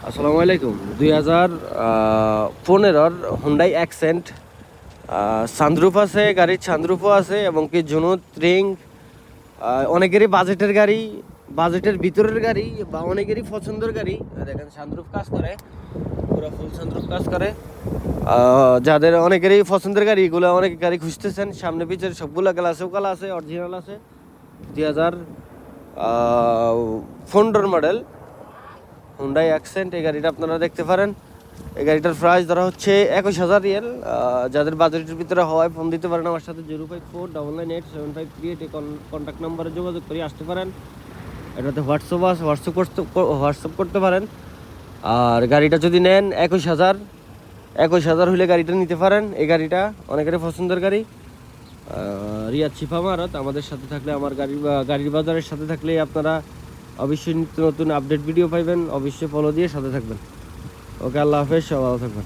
আসসালামু আলাইকুম। 2015 Hyundai accent sunroof আছে, গাড়ির সানরুফও আছে এবং কি জুনুদ রিং। অনেকেরই বাজেটের গাড়ি, বাজেটের ভিতরের গাড়ি বা অনেকেরই পছন্দের গাড়ি। দেখেন সানরুফ কাজ করে, পুরো ফুল সানরুফ কাজ করে। যাদের অনেকেরই পছন্দের গাড়ি, এগুলো অনেক গাড়ি খুঁজতেছেন, সামনে পিছের সবগুলো গ্লাসেও কালা আছে, অরিজিনাল আছে। 2015 মডেল হুন্ডাই অ্যাকসেন্ট এই গাড়িটা আপনারা দেখতে পারেন। এই গাড়িটার প্রাইস ধরা হচ্ছে 21,000 রিয়াল। যাদের বাজেটের ভিতরে হওয়ায় ফোন দিতে পারেন আমার সাথে 0549987538 এই কন্ট্যাক্ট নাম্বারে যোগাযোগ করে আসতে পারেন। এটাতে হোয়াটসঅ্যাপ আছে, হোয়াটসঅ্যাপ করতে পারেন। আর গাড়িটা যদি নেন 21,000 হলে গাড়িটা নিতে পারেন। এই গাড়িটা অনেকেরই পছন্দের গাড়ি। রিয়াদ শিফা মারত আমাদের সাথে থাকলে, আমার গাড়ির বাজারের সাথে থাকলে আপনারা অবশ্যই নিত্য নতুন আপডেট ভিডিও পাইবেন। অবশ্যই ফলো দিয়ে সাথে থাকবেন। ওকে, আল্লাহ হাফেজ, সবাই ভালো থাকবেন।